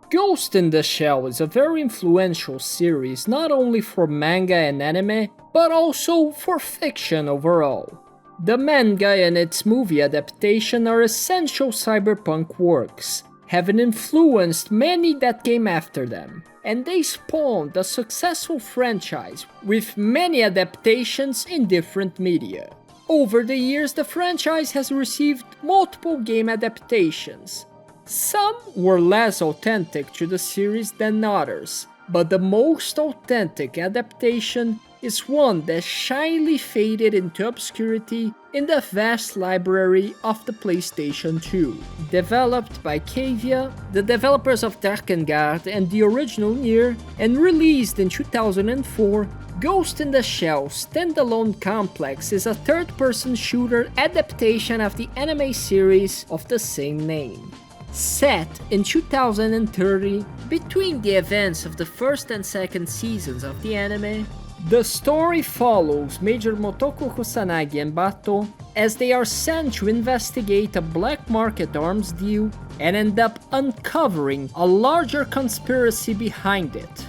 Ghost in the Shell is a very influential series not only for manga and anime, but also for fiction overall. The manga and its movie adaptation are essential cyberpunk works, having influenced many that came after them, and they spawned a successful franchise with many adaptations in different media. Over the years, the franchise has received multiple game adaptations. Some were less authentic to the series than others, but the most authentic adaptation is one that shyly faded into obscurity in the vast library of the PlayStation 2. Developed by Cavia, the developers of Drakengard and the original Nier, and released in 2004, Ghost in the Shell Standalone Complex is a third-person shooter adaptation of the anime series of the same name. Set in 2030, between the events of the first and second seasons of the anime, the story follows Major Motoko Kusanagi and Bato as they are sent to investigate a black market arms deal and end up uncovering a larger conspiracy behind it.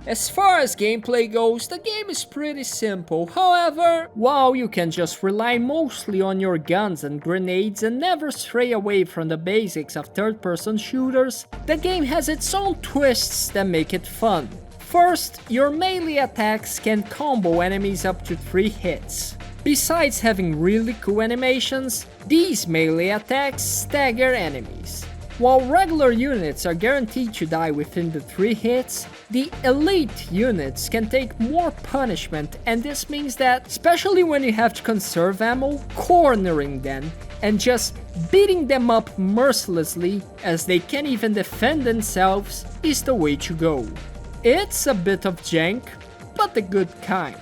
As far as gameplay goes, the game is pretty simple. However, while you can just rely mostly on your guns and grenades and never stray away from the basics of third-person shooters, the game has its own twists that make it fun. First, your melee attacks can combo enemies up to 3 hits. Besides having really cool animations, these melee attacks stagger enemies. While regular units are guaranteed to die within the 3 hits, the elite units can take more punishment, and this means that, especially when you have to conserve ammo, cornering them and just beating them up mercilessly as they can't even defend themselves is the way to go. It's a bit of jank, but the good kind.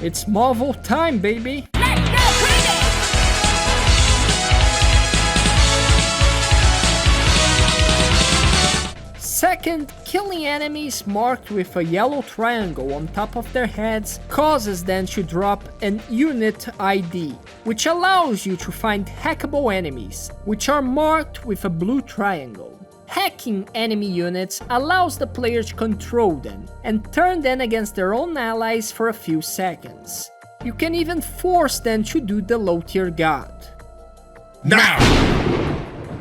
It's Marvel time, baby! Second, killing enemies marked with a yellow triangle on top of their heads causes them to drop an unit ID, which allows you to find hackable enemies, which are marked with a blue triangle. Hacking enemy units allows the player to control them and turn them against their own allies for a few seconds. You can even force them to do the low tier god. Now!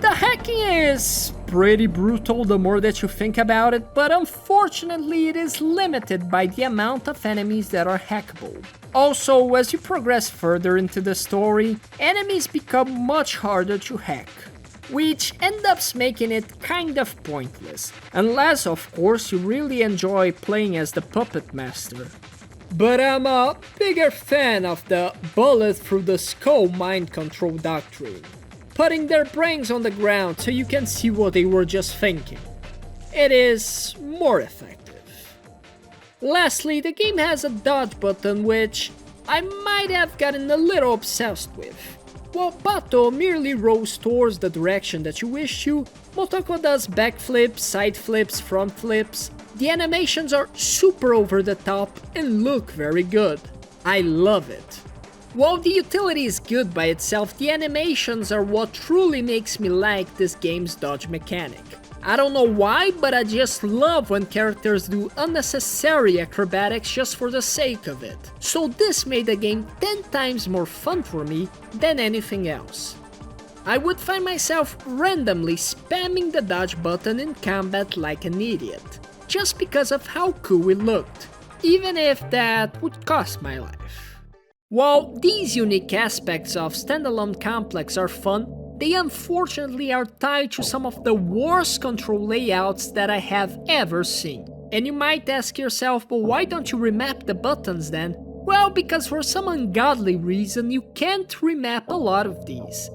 The hacking is pretty brutal the more that you think about it, but unfortunately it is limited by the amount of enemies that are hackable. Also, as you progress further into the story, enemies become much harder to hack, which ends up making it kind of pointless, unless of course you really enjoy playing as the puppet master. But I'm a bigger fan of the bullet through the skull mind control doctrine, putting their brains on the ground so you can see what they were just thinking. It is more effective. Lastly, the game has a dodge button which I might have gotten a little obsessed with. While Bato merely rolls towards the direction that you wish to, Motoko does backflips, side flips, front flips. The animations are super over the top and look very good. I love it. While the utility is good by itself, the animations are what truly makes me like this game's dodge mechanic. I don't know why, but I just love when characters do unnecessary acrobatics just for the sake of it. So this made the game 10 times more fun for me than anything else. I would find myself randomly spamming the dodge button in combat like an idiot, just because of how cool it looked, even if that would cost my life. While these unique aspects of Standalone Complex are fun, they unfortunately are tied to some of the worst control layouts that I have ever seen. And you might ask yourself, but why don't you remap the buttons then? Well, because for some ungodly reason you can't remap a lot of these.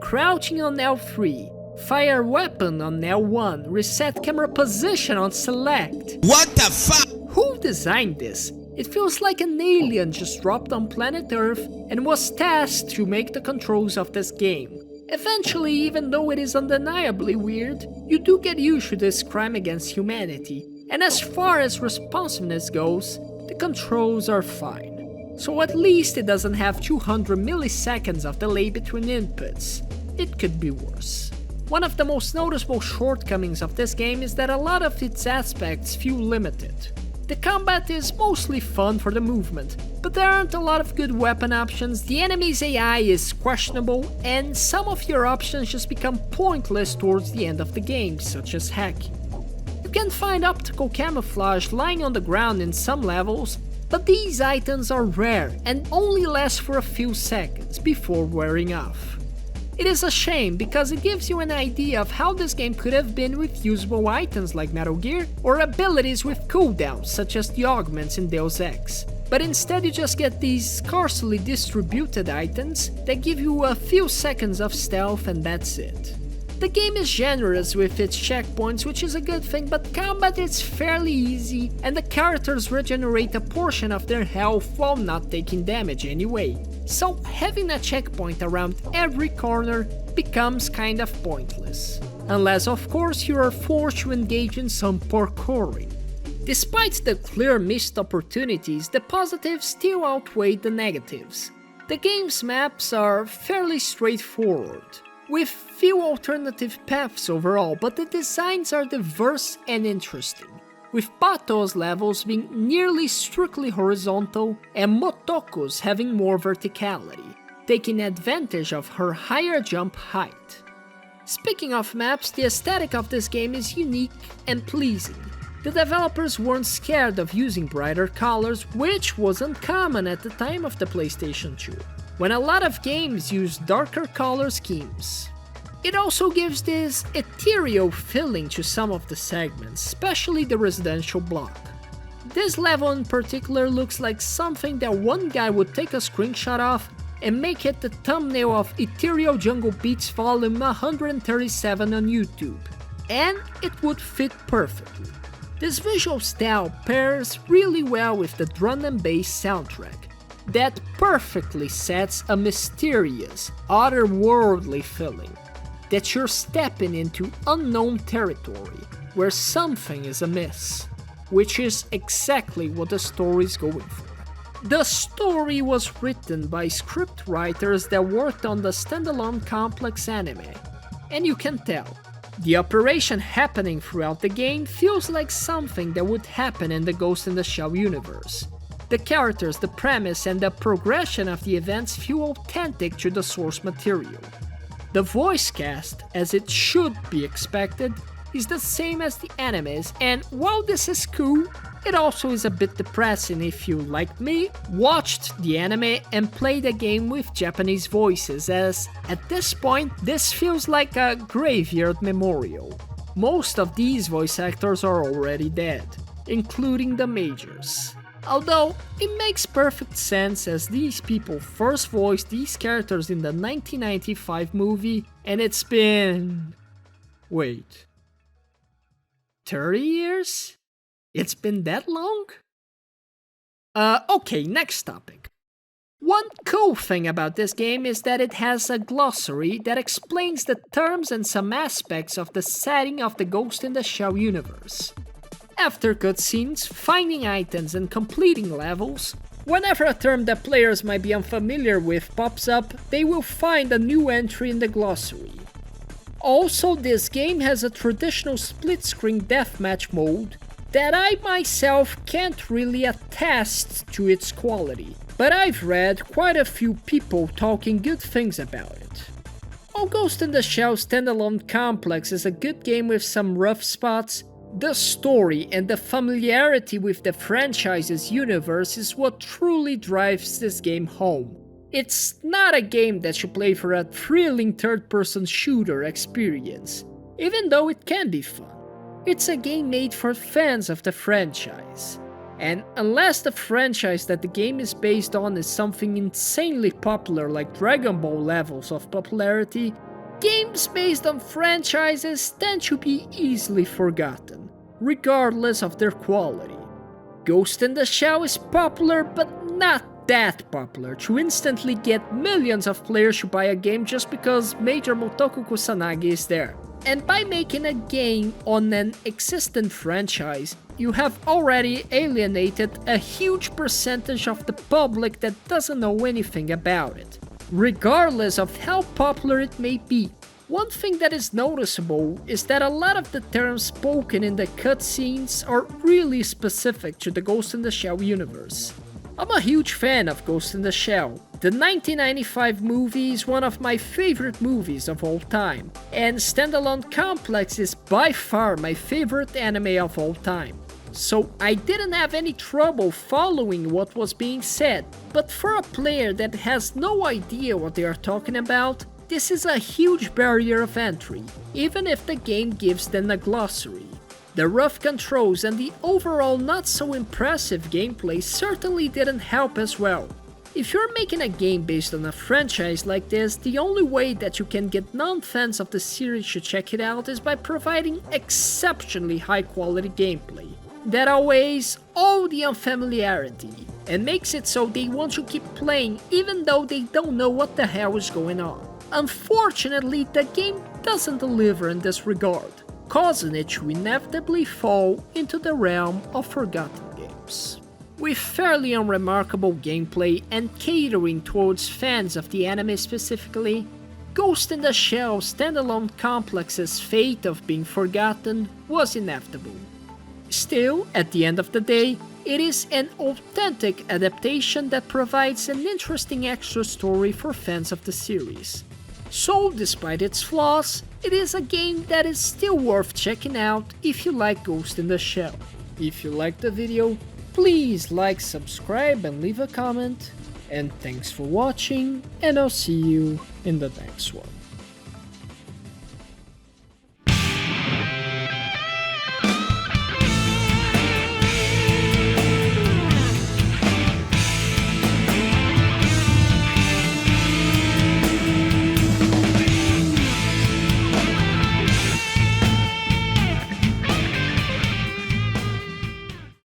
Crouching on L3, fire weapon on L1, reset camera position on select. What the fuck? Who designed this? It feels like an alien just dropped on planet Earth and was tasked to make the controls of this game. Eventually, even though it is undeniably weird, you do get used to this crime against humanity, and as far as responsiveness goes, the controls are fine. So at least it doesn't have 200 milliseconds of delay between inputs. It could be worse. One of the most noticeable shortcomings of this game is that a lot of its aspects feel limited. The combat is mostly fun for the movement, but there aren't a lot of good weapon options, the enemy's AI is questionable, and some of your options just become pointless towards the end of the game, such as hacking. You can find optical camouflage lying on the ground in some levels, but these items are rare and only last for a few seconds before wearing off. It is a shame because it gives you an idea of how this game could have been with usable items like Metal Gear or abilities with cooldowns such as the augments in Deus Ex. But instead you just get these sparsely distributed items that give you a few seconds of stealth and that's it. The game is generous with its checkpoints, which is a good thing, but combat is fairly easy and the characters regenerate a portion of their health while not taking damage anyway. So having a checkpoint around every corner becomes kind of pointless. Unless of course you are forced to engage in some parkouring. Despite the clear missed opportunities, the positives still outweigh the negatives. The game's maps are fairly straightforward, with few alternative paths overall, but the designs are diverse and interesting, with Bato's levels being nearly strictly horizontal and Motoko's having more verticality, taking advantage of her higher jump height. Speaking of maps, the aesthetic of this game is unique and pleasing. The developers weren't scared of using brighter colors, which wasn't common at the time of the PlayStation 2, when a lot of games use darker color schemes. It also gives this ethereal feeling to some of the segments, especially the residential block. This level in particular looks like something that one guy would take a screenshot of and make it the thumbnail of Ethereal Jungle Beats Volume 137 on YouTube, and it would fit perfectly. This visual style pairs really well with the drum and bass soundtrack that perfectly sets a mysterious, otherworldly feeling that you're stepping into unknown territory where something is amiss, which is exactly what the story is going for. The story was written by script writers that worked on the standalone Complex anime, and you can tell. The operation happening throughout the game feels like something that would happen in the Ghost in the Shell universe. The characters, the premise, and the progression of the events feel authentic to the source material. The voice cast, as it should be expected, is the same as the animes, and while this is cool, it also is a bit depressing if you, like me, watched the anime and played the game with Japanese voices, as at this point this feels like a graveyard memorial. Most of these voice actors are already dead, including the majors. Although, it makes perfect sense as these people first voiced these characters in the 1995 movie, and it's been... wait... 30 years? It's been that long? Okay, next topic. One cool thing about this game is that it has a glossary that explains the terms and some aspects of the setting of the Ghost in the Shell universe. After cutscenes, finding items and completing levels, whenever a term that players might be unfamiliar with pops up, they will find a new entry in the glossary. Also, this game has a traditional split-screen deathmatch mode that I myself can't really attest to its quality, but I've read quite a few people talking good things about it. While Ghost in the Shell standalone Complex is a good game with some rough spots, the story and the familiarity with the franchise's universe is what truly drives this game home. It's not a game that you play for a thrilling third-person shooter experience, even though it can be fun. It's a game made for fans of the franchise. And unless the franchise that the game is based on is something insanely popular like Dragon Ball levels of popularity, games based on franchises tend to be easily forgotten, regardless of their quality. Ghost in the Shell is popular, but not that popular to instantly get millions of players to buy a game just because Major Motoko Kusanagi is there. And by making a game on an existent franchise, you have already alienated a huge percentage of the public that doesn't know anything about it, regardless of how popular it may be. One thing that is noticeable is that a lot of the terms spoken in the cutscenes are really specific to the Ghost in the Shell universe. I'm a huge fan of Ghost in the Shell. The 1995 movie is one of my favorite movies of all time, and Standalone Complex is by far my favorite anime of all time. So I didn't have any trouble following what was being said, but for a player that has no idea what they are talking about, this is a huge barrier of entry, even if the game gives them a glossary. The rough controls and the overall not so impressive gameplay certainly didn't help as well. If you're making a game based on a franchise like this, the only way that you can get non-fans of the series to check it out is by providing exceptionally high quality gameplay that outweighs all the unfamiliarity and makes it so they want to keep playing even though they don't know what the hell is going on. Unfortunately, the game doesn't deliver in this regard, causing it to inevitably fall into the realm of forgotten games. With fairly unremarkable gameplay and catering towards fans of the anime specifically, Ghost in the Shell Standalone Complex's fate of being forgotten was inevitable. Still, at the end of the day, it is an authentic adaptation that provides an interesting extra story for fans of the series. So, despite its flaws, it is a game that is still worth checking out if you like Ghost in the Shell. If you liked the video, please like, subscribe and leave a comment. And thanks for watching, and I'll see you in the next one.